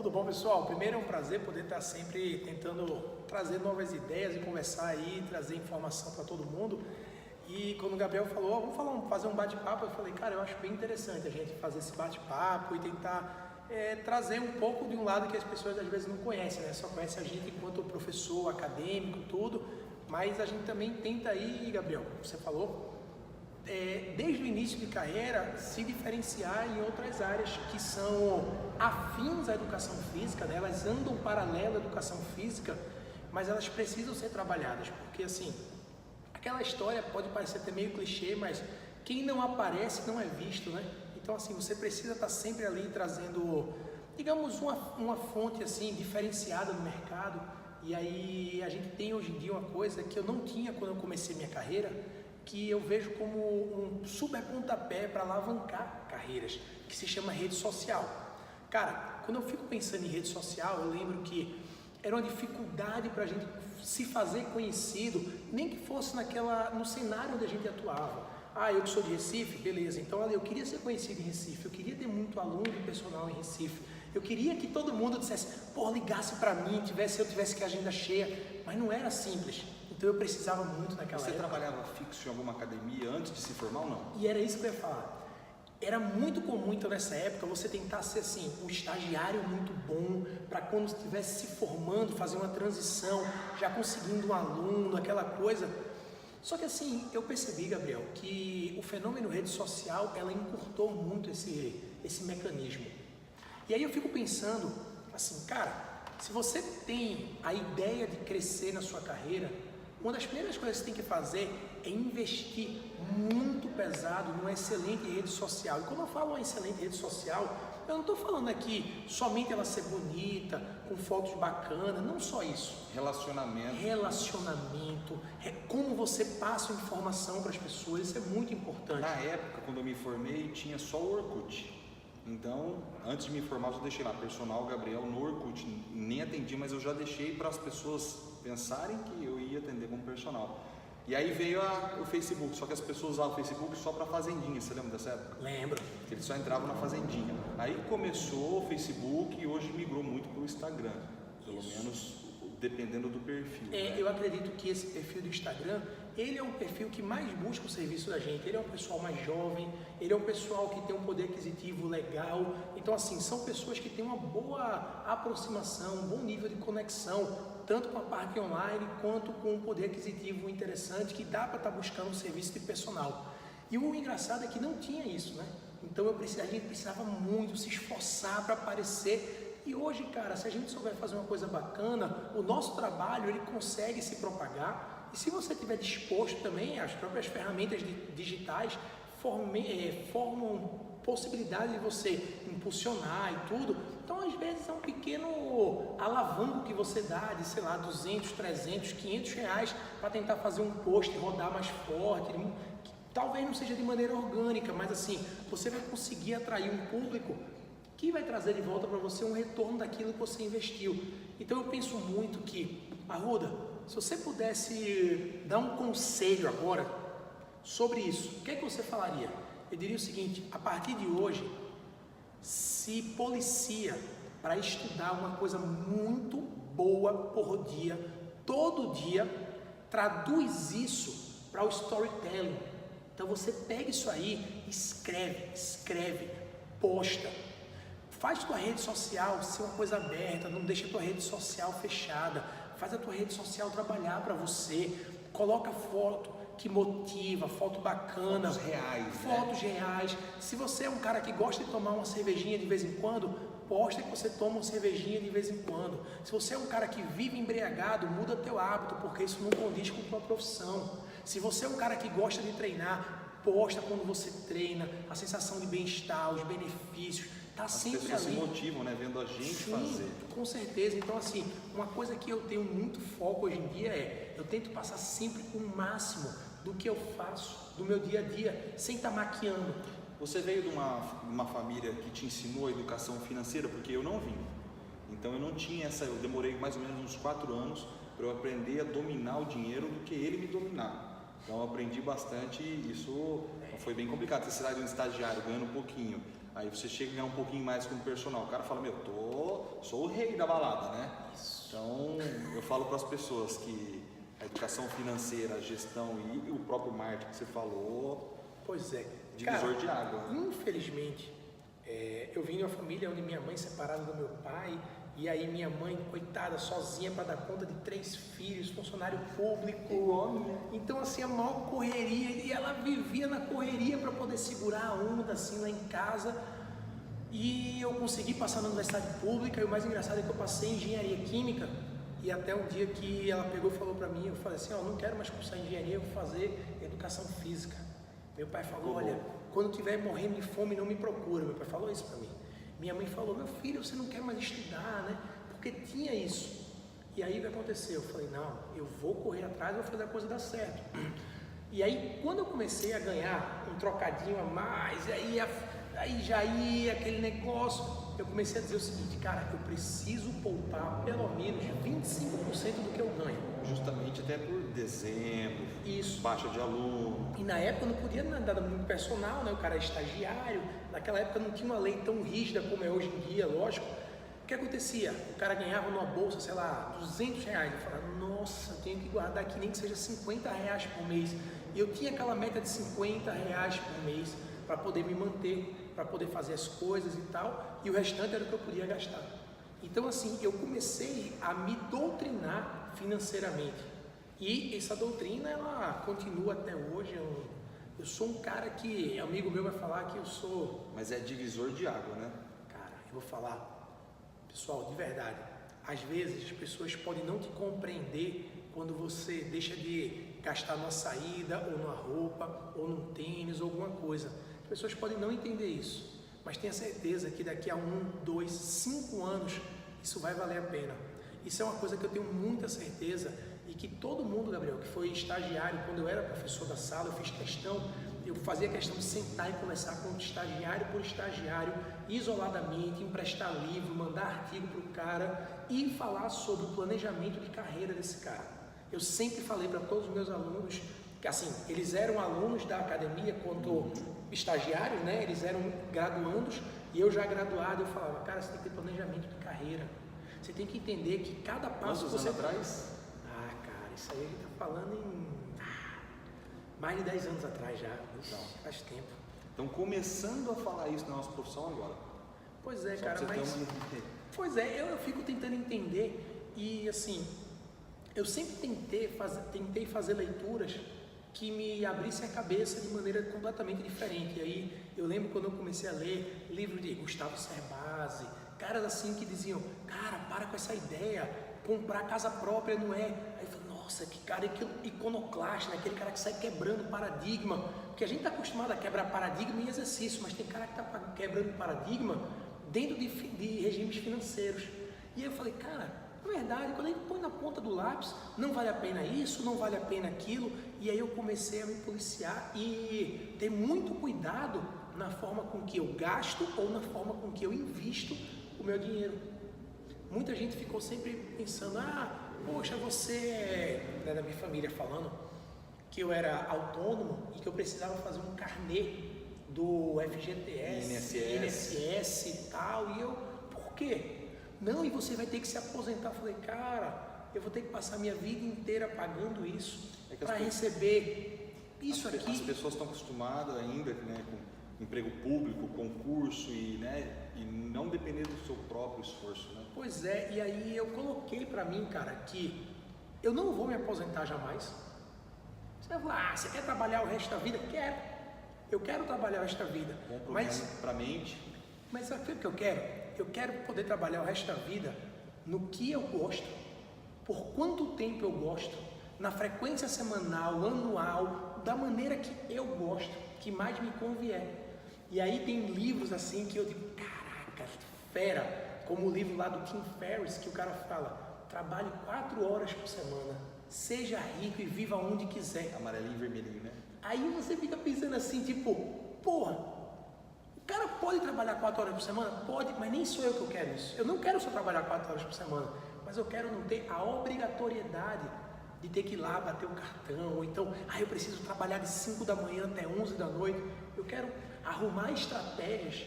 Tudo bom, pessoal? Primeiro é um prazer poder estar sempre tentando trazer novas ideias e conversar aí, trazer informação para todo mundo. E quando o Gabriel falou, vamos fazer um bate-papo, eu falei, cara, eu acho bem interessante a gente fazer esse bate-papo e tentar trazer um pouco de um lado que as pessoas às vezes não conhecem, né? Só conhecem a gente enquanto professor, acadêmico, tudo, mas a gente também tenta aí, Gabriel, você falou, desde o início de carreira, se diferenciar em outras áreas que são afins à educação física, né? Elas andam paralelo à educação física, mas elas precisam ser trabalhadas, porque assim, aquela história pode parecer até meio clichê, mas quem não aparece não é visto, né? Então assim, você precisa estar sempre ali trazendo, digamos, uma fonte assim, diferenciada no mercado, e aí a gente tem hoje em dia uma coisa que eu não tinha quando eu comecei minha carreira, que eu vejo como um super pontapé para alavancar carreiras, que se chama rede social. Cara, quando eu fico pensando em rede social, eu lembro que era uma dificuldade para a gente se fazer conhecido, nem que fosse no cenário onde a gente atuava. Ah, eu que sou de Recife, beleza, então eu queria ser conhecido em Recife, eu queria ter muito aluno e personal em Recife, eu queria que todo mundo dissesse, pô, ligasse para mim, eu tivesse que a agenda cheia, mas não era simples. Então eu precisava muito naquela época. Você trabalhava fixo em alguma academia antes de se formar ou não? E era isso que eu ia falar. Era muito comum, então, nessa época, você tentar ser assim, um estagiário muito bom, para quando estivesse se formando, fazer uma transição, já conseguindo um aluno, aquela coisa. Só que assim, eu percebi, Gabriel, que o fenômeno rede social, ela encurtou muito esse mecanismo. E aí eu fico pensando, assim, cara, se você tem a ideia de crescer na sua carreira, uma das primeiras coisas que você tem que fazer é investir muito pesado numa excelente rede social. E quando eu falo uma excelente rede social, eu não estou falando aqui somente ela ser bonita, com fotos bacanas, não só isso. Relacionamento, como você passa informação para as pessoas, isso é muito importante. Na época, quando eu me formei, tinha só o Orkut. Então, antes de me formar, eu já deixei lá, personal Gabriel no Orkut, nem atendi, mas eu já deixei para as pessoas pensarem que eu ia atender como personal. E aí veio o Facebook, só que as pessoas usavam o Facebook só para fazendinha, você lembra dessa época? Lembro. Eles só entravam na fazendinha. Aí começou o Facebook e hoje migrou muito para o Instagram, pelo menos dependendo do perfil. Né? Eu acredito que esse perfil do Instagram, ele é um perfil que mais busca o serviço da gente. Ele é um pessoal mais jovem, ele é um pessoal que tem um poder aquisitivo legal. Então assim, são pessoas que têm uma boa aproximação, um bom nível de conexão, tanto com a parte online quanto com um poder aquisitivo interessante, que dá para estar buscando um serviço de personal. E o engraçado é que não tinha isso, né? Então a gente precisava muito se esforçar para aparecer. E hoje, cara, se a gente souber fazer uma coisa bacana, o nosso trabalho ele consegue se propagar. E se você estiver disposto também, as próprias ferramentas digitais formam possibilidade de você impulsionar e tudo. Então, às vezes, é um pequeno alavanco que você dá de, sei lá, 200, 300, 500 reais para tentar fazer um post rodar mais forte. Que talvez não seja de maneira orgânica, mas assim, você vai conseguir atrair um público que vai trazer de volta para você um retorno daquilo que você investiu. Então eu penso muito que, Arruda, se você pudesse dar um conselho agora sobre isso, o que é que você falaria? Eu diria o seguinte, a partir de hoje, se policia para estudar uma coisa muito boa por dia, todo dia, traduz isso para o storytelling. Então você pega isso aí, escreve, posta. Faz tua rede social ser uma coisa aberta, não deixa tua rede social fechada. Faz a tua rede social trabalhar para você. Coloca foto que motiva, foto bacana. Fotos reais. Fotos reais. Se você é um cara que gosta de tomar uma cervejinha de vez em quando, posta que você toma uma cervejinha de vez em quando. Se você é um cara que vive embriagado, muda teu hábito, porque isso não condiz com tua profissão. Se você é um cara que gosta de treinar, posta quando você treina, a sensação de bem-estar, os benefícios. Tá sempre ali. As pessoas se motivam, né? Vendo a gente fazer. Com certeza. Então, assim, uma coisa que eu tenho muito foco hoje em dia eu tento passar sempre o máximo do que eu faço, do meu dia a dia, sem estar maquiando. Você veio de uma família que te ensinou a educação financeira? Porque eu não vim. Então eu não tinha eu demorei mais ou menos uns 4 anos para eu aprender a dominar o dinheiro do que ele me dominar. Então eu aprendi bastante e isso foi bem complicado. Você sai de um estagiário ganhando um pouquinho Aí você chega a ganhar um pouquinho mais como personal. O cara fala, meu, sou o rei da balada, né? Isso. Então, eu falo para as pessoas que a educação financeira, a gestão e o próprio marketing que você falou, Pois é. divisor de água. Infelizmente, eu vim de uma família onde minha mãe separada do meu pai, e aí minha mãe, coitada, sozinha para dar conta de 3 filhos, funcionário público. Então, assim, a maior correria, e ela vivia na correria para poder segurar a onda, assim, lá em casa. E eu consegui passar na universidade pública, e o mais engraçado é que eu passei em engenharia química, e até um dia que ela pegou e falou para mim, eu falei assim, não quero mais cursar engenharia, eu vou fazer educação física. Meu pai falou, olha, quando tiver morrendo de fome, não me procura. Meu pai falou isso para mim. Minha mãe falou, meu filho, você não quer mais estudar, né? Porque tinha isso. E aí o que aconteceu? Eu falei, não, eu vou correr atrás, eu vou fazer a coisa dar certo. E aí, quando eu comecei a ganhar um trocadinho a mais, aí já ia aquele negócio, eu comecei a dizer o seguinte, cara, eu preciso poupar pelo menos 25% do que eu ganho. Justamente até por dezembro, Isso. baixa de aluno. E na época não podia dar muito personal, né? O cara é estagiário, naquela época não tinha uma lei tão rígida como é hoje em dia, lógico. O que acontecia? O cara ganhava numa bolsa, sei lá, R$200. Eu falava, nossa, eu tenho que guardar aqui nem que seja R$50 por mês. E eu tinha aquela meta de R$50 por mês para poder me manter, para poder fazer as coisas e tal, e o restante era o que eu podia gastar. Então, assim, eu comecei a me doutrinar financeiramente. E essa doutrina, ela continua até hoje. Eu sou um cara que, amigo meu vai falar que eu sou... Mas é divisor de água, né? Cara, eu vou falar, pessoal, de verdade, às vezes as pessoas podem não te compreender quando você deixa de gastar numa saída, ou numa roupa, ou num tênis, ou alguma coisa. As pessoas podem não entender isso, mas tenha certeza que daqui a 1, 2, 5 anos, isso vai valer a pena. Isso é uma coisa que eu tenho muita certeza, e que todo mundo, Gabriel, que foi estagiário, quando eu era professor da sala, eu fazia questão de sentar e conversar com estagiário por estagiário, isoladamente, emprestar livro, mandar artigo para o cara e falar sobre o planejamento de carreira desse cara. Eu sempre falei para todos os meus alunos que, assim, eles eram alunos da academia quanto estagiários, né? Eles eram graduandos, e eu já graduado, eu falava, cara, você tem que ter planejamento de carreira. Você tem que entender que cada passo Quantos você... anos atrás? Cara, isso aí a gente tá falando em mais de 10 anos atrás já, então, faz tempo. Então, começando a falar isso na nossa profissão agora. Pois é, Só cara, pra você mas... ter uma... Pois é, eu fico tentando entender, e assim, eu sempre tentei fazer leituras que me abrissem a cabeça de maneira completamente diferente. E aí, eu lembro quando eu comecei a ler livro de Gustavo Cerbasi, caras assim que diziam, cara, para com essa ideia, comprar casa própria não é. Aí eu falei, nossa, que cara iconoclasta, né? Aquele cara que sai quebrando paradigma, porque a gente está acostumado a quebrar paradigma em exercício, mas tem cara que está quebrando paradigma dentro de regimes financeiros. E aí eu falei, cara, na verdade, quando a gente põe na ponta do lápis, não vale a pena isso, não vale a pena aquilo. E aí eu comecei a me policiar e ter muito cuidado na forma com que eu gasto ou na forma com que eu invisto o meu dinheiro. Muita gente ficou sempre pensando, poxa, você, né, da minha família falando que eu era autônomo e que eu precisava fazer um carnê do FGTS, INSS e tal, e eu, por quê? Não, e você vai ter que se aposentar. Eu falei, cara, eu vou ter que passar minha vida inteira pagando isso para receber isso aqui. As pessoas estão acostumadas ainda, né, com emprego público, concurso e não depender do seu próprio esforço, né? Pois é, e aí eu coloquei para mim, cara, que eu não vou me aposentar jamais. Você vai falar, você quer trabalhar o resto da vida? Quero. Eu quero trabalhar o resto da vida. Mas para a mente. Mas sabe o que eu quero? Eu quero poder trabalhar o resto da vida no que eu gosto, por quanto tempo eu gosto, na frequência semanal, anual, da maneira que eu gosto, que mais me convier. E aí tem livros assim que eu digo, caraca, fera, como o livro lá do Tim Ferriss, que o cara fala, trabalhe 4 horas por semana, seja rico e viva onde quiser. Amarelinho e vermelhinho, né? Aí você fica pensando assim, tipo, porra, o cara pode trabalhar 4 horas por semana? Pode, mas nem sou eu que eu quero isso. Eu não quero só trabalhar 4 horas por semana, mas eu quero não ter a obrigatoriedade de ter que ir lá bater o cartão, ou então, eu preciso trabalhar de 5 da manhã até 11 da noite. Eu quero arrumar estratégias